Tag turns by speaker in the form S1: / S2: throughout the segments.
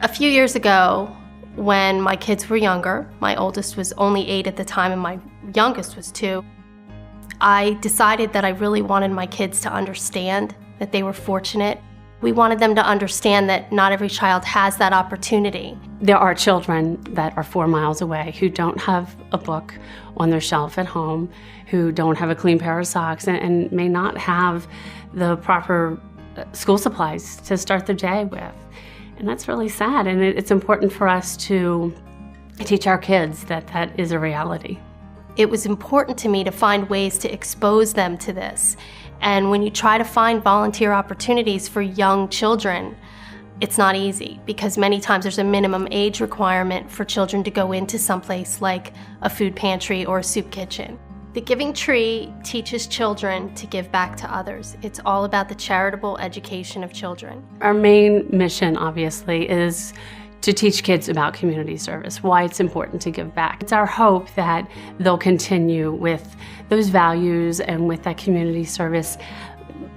S1: few years ago, when my kids were younger, my oldest was only 8 at the time and my youngest was 2, I decided that I really wanted my kids to understand that they were fortunate. We wanted them to understand that not every child has that opportunity.
S2: There are children that are 4 miles away who don't have a book on their shelf at home, who don't have a clean pair of socks, and may not have the proper school supplies to start their day with. And that's really sad, and it's important for us to teach our kids that that is a reality.
S1: It was important to me to find ways to expose them to this. And when you try to find volunteer opportunities for young children, it's not easy because many times there's a minimum age requirement for children to go into someplace like a food pantry or a soup kitchen. The Giving Tree teaches children to give back to others. It's all about the charitable education of children.
S2: Our main mission, obviously, is to teach kids about community service, why it's important to give back. It's our hope that they'll continue with those values and with that community service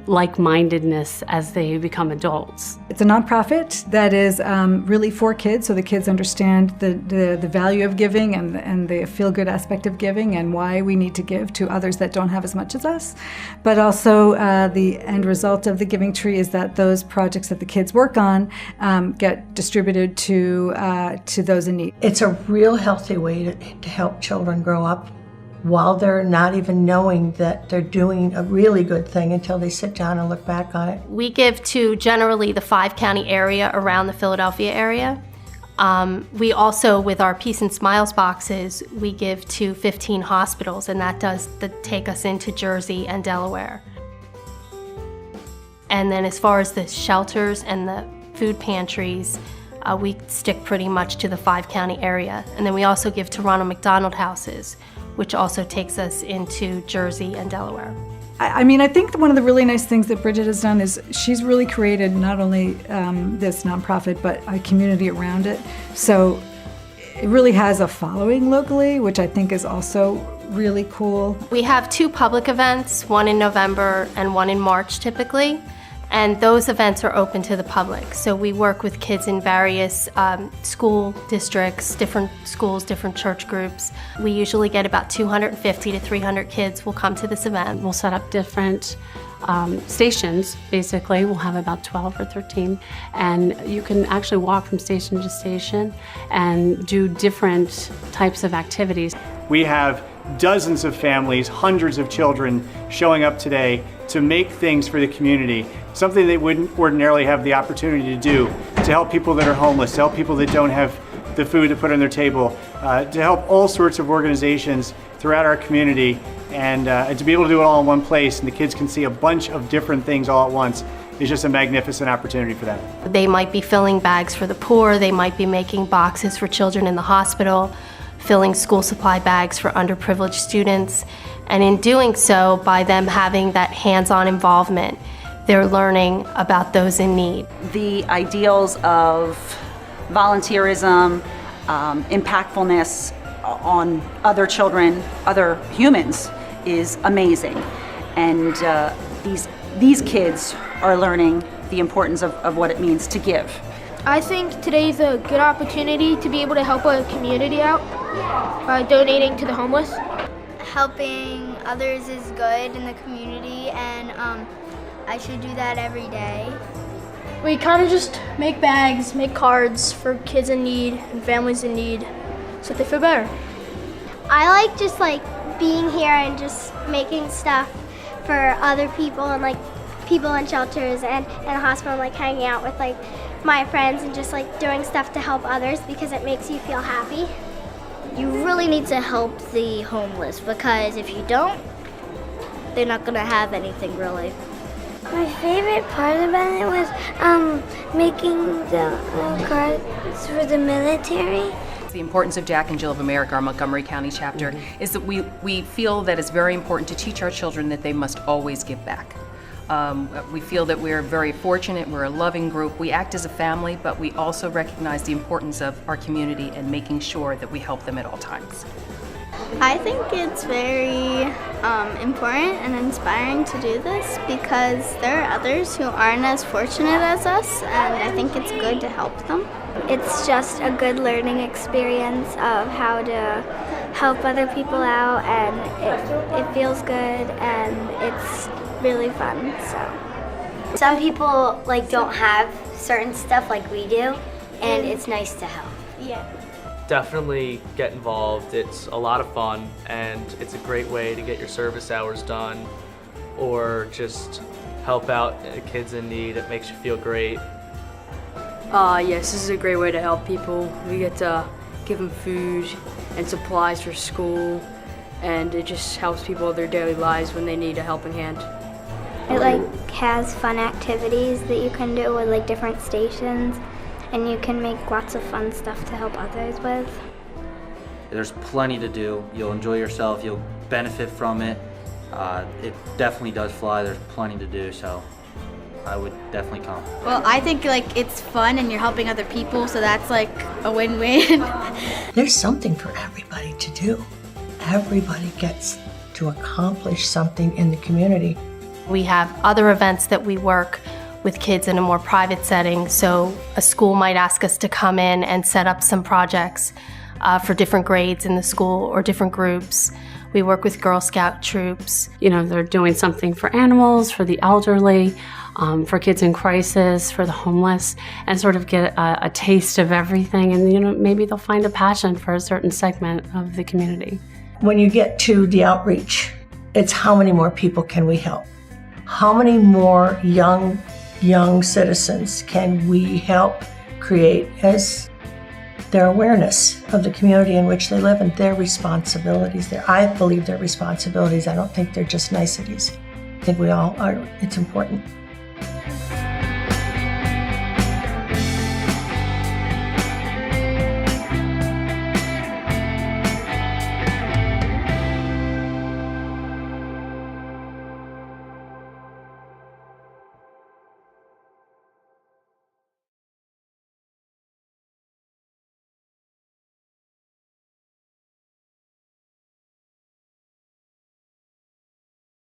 S2: like-mindedness as they become adults.
S3: It's a nonprofit that is really for kids, so the kids understand the value of giving and the feel-good aspect of giving and why we need to give to others that don't have as much as us. But also the end result of the Giving Tree is that those projects that the kids work on get distributed to those in need.
S4: It's a real healthy way to help children grow up while they're not even knowing that they're doing a really good thing until they sit down and look back on it.
S1: We give to generally the 5-county area around the Philadelphia area. We also, with our Peace and Smiles boxes, we give to 15 hospitals, and that does take us into Jersey and Delaware. And then as far as the shelters and the food pantries, we stick pretty much to the 5-county area. And then we also give to Ronald McDonald Houses, which also takes us into Jersey and Delaware.
S3: I mean, I think one of the really nice things that Bridget has done is she's really created not only this nonprofit, but a community around it. So it really has a following locally, which I think is also really cool.
S1: We have 2 public events, one in November and one in March typically. And those events are open to the public. So we work with kids in various school districts, different schools, different church groups. We usually get about 250 to 300 kids will come to this event.
S2: We'll set up different stations, basically. We'll have about 12 or 13. And you can actually walk from station to station and do different types of activities.
S5: We have dozens of families, hundreds of children showing up today to make things for the community, something they wouldn't ordinarily have the opportunity to do, to help people that are homeless, to help people that don't have the food to put on their table, to help all sorts of organizations throughout our community, and to be able to do it all in one place, and the kids can see a bunch of different things all at once, is just a magnificent opportunity for them.
S1: They might be filling bags for the poor, they might be making boxes for children in the hospital, filling school supply bags for underprivileged students. And in doing so, by them having that hands-on involvement, they're learning about those in need.
S6: The ideals of volunteerism, impactfulness on other children, other humans, is amazing. And these kids are learning the importance of what it means to give.
S7: I think today's a good opportunity to be able to help a community out by donating to the homeless.
S8: Helping others is good in the community, and I should do that every day.
S7: We kind of just make bags, make cards for kids in need and families in need so they feel better.
S8: I like just being here and just making stuff for other people and people in shelters and in a hospital, and hanging out with my friends and just doing stuff to help others because it makes you feel happy.
S9: You really need to help the homeless because if you don't, they're not going to have anything really.
S8: My favorite part about it was making the cards for the military.
S10: The importance of Jack and Jill of America, our Montgomery County chapter, is that we feel that it's very important to teach our children that they must always give back. We feel that we're very fortunate, we're a loving group, we act as a family, but we also recognize the importance of our community and making sure that we help them at all times.
S8: I think it's very important and inspiring to do this because there are others who aren't as fortunate as us, and I think it's good to help them. It's just a good learning experience of how to help other people out, and it feels good and it's really fun. So
S9: some people like don't have certain stuff like we do, and it's nice to help.
S8: yeah.
S11: Definitely get involved. It's a lot of fun, and it's a great way to get your service hours done or just help out kids in need. It makes you feel great.
S12: Yes, this is a great way to help people. We get to give them food and supplies for school, and it just helps people with their daily lives when they need a helping hand.
S8: It like has fun activities that you can do with like different stations, and you can make lots of fun stuff to help others with.
S13: There's plenty to do. You'll enjoy yourself. You'll benefit from it. It definitely does fly. There's plenty to do, so I would definitely come.
S14: Well, I think like it's fun and you're helping other people, so that's like a win-win.
S4: There's something for everybody to do. Everybody gets to accomplish something in the community.
S1: We have other events that we work with kids in a more private setting, so a school might ask us to come in and set up some projects for different grades in the school or different groups. We work with Girl Scout troops.
S2: You know, they're doing something for animals, for the elderly, for kids in crisis, for the homeless, and sort of get a taste of everything. And, you know, maybe they'll find a passion for a certain segment of the community.
S4: When you get to the outreach, it's how many more people can we help? How many more young citizens can we help create as their awareness of the community in which they live and their responsibilities. I believe they're responsibilities. I don't think they're just niceties. I think we all are. It's important.